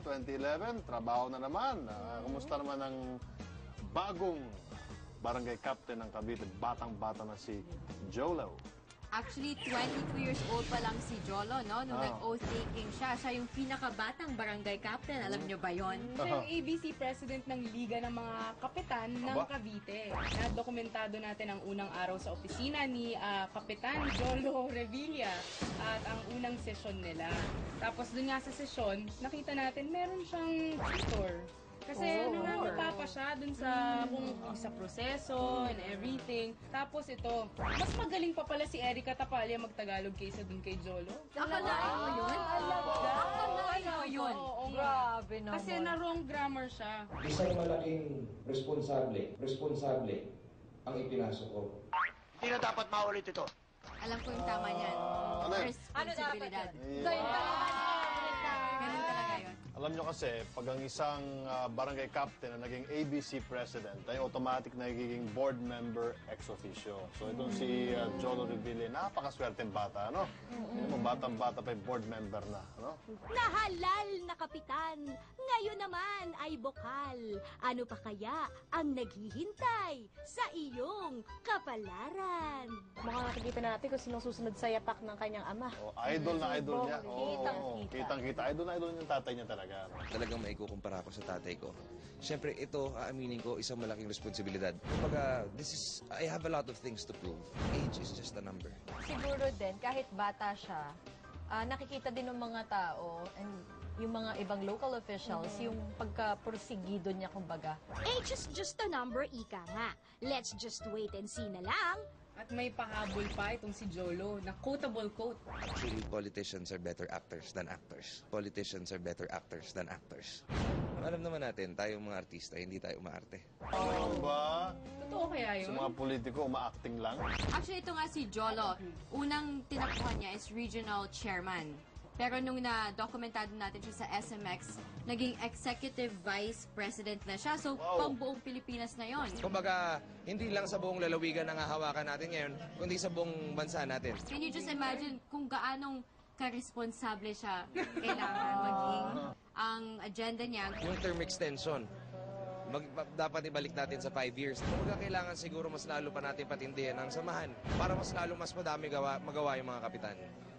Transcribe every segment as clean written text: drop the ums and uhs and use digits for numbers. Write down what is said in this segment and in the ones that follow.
taon, 2011, trabaho na naman. Kumusta naman ang bagong barangay captain ng Cavite? Batang-bata na si Jolo. Actually, 22 years old pa lang si Jolo, no? Nung nag-oath taking siya. Siya yung pinakabatang barangay captain. Alam nyo ba yon? Siya yung ABC president ng Liga ng mga Kapitan ng Cavite. Dokumentado natin ang unang araw sa opisina ni Kapitan Jolo Revilla at ang unang sesyon nila. Tapos dun nga sa sesyon, nakita natin meron siyang tutor. Kasi nangangapa pa siya dun sa, sa proseso and everything. Tapos ito, mas magaling pa pala si Erica Tapalya magtagalog kaysa dun kay Jolo. Akalain mo yun? Akalain mo yun? Oo, Grabe naman. kasi na wrong grammar siya. Isang malaking responsable ang ipinasok ko. Hindi na dapat maulit ito. Alam ko yung tama niyan. Responsibilidad. Ganun talaga yun. Alam nyo kasi, pag ang isang barangay captain na naging ABC president, ay automatic na nagiging board member ex officio. So itong si Jolo Revilla, napakaswerteng bata, no? Batang-bata pa yung board member na, no? Nahalal na kapitan, ngayon naman ay bokal. Ano pa kaya ang naghihintay sa iyong kapalaran? Mga nakikita natin kung sinong susunod sa yapak ng kanyang ama. Oh, idol na idol niya. Kitang-kita. Kitang-kita. Idol na idol niya yung tatay niya talaga. Talagang maikukumpara ko sa tatay ko. Siyempre, ito, aaminin ko, isang malaking responsibilidad. Kumbaga, I have a lot of things to prove. Age is just a number. Siguro din, kahit bata siya, nakikita din ng mga tao and yung mga ibang local officials, yung pagka-porsigido niya, kumbaga. Age is just a number, ika nga. Let's just wait and see na lang. At may pahabol pa itong si Jolo na quotable quote. Actually, politicians are better actors than actors. Politicians are better actors than actors. Alam naman natin, tayong mga artista, hindi tayo umaarte. Ano ba? Totoo kaya Sa yun? mga politiko, uma-acting lang. Actually, ito nga si Jolo. Unang tinakbuhan niya is regional chairman. Pero nung na-dokumentado natin siya sa SMX, naging executive vice president na siya. So, pang buong Pilipinas na yon. Kumbaga, hindi lang sa buong lalawigan ang hahawakan natin ngayon, kundi sa buong bansa natin. Can you just imagine kung gaanong ka-responsable siya kailangan maging ang agenda niya? Yung term extension, dapat ibalik natin sa 5 years. Kumbaga, kailangan siguro mas lalo pa natin patindihan ang samahan para mas lalo mas madami magawa yung mga kapitan.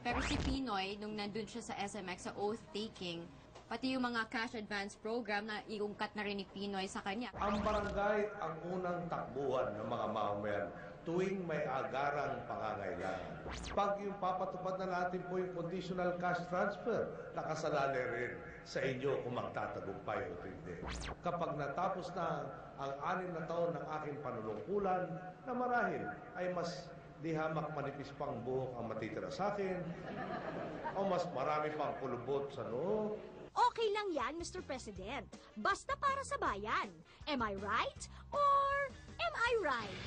Pero si Pinoy, nung nandun siya sa SMX, sa oath-taking, pati yung mga cash advance program na iungkat na rin ni Pinoy sa kanya. Ang barangay ang unang takbuhan ng mga mamamayan tuwing may agarang pangangailangan. Pag yung papatupad na natin po yung conditional cash transfer, nakasalalay rin sa inyo kung magtatagumpay o hindi. Kapag natapos na ang 6 na taon ng aking panunungkulan, na marahil ay mas di hamak manipis pang buhok ang matitira sa akin, o mas marami pang pulubot sa noo. Okay lang yan, Mr. President. Basta para sa bayan. Am I right or am I right?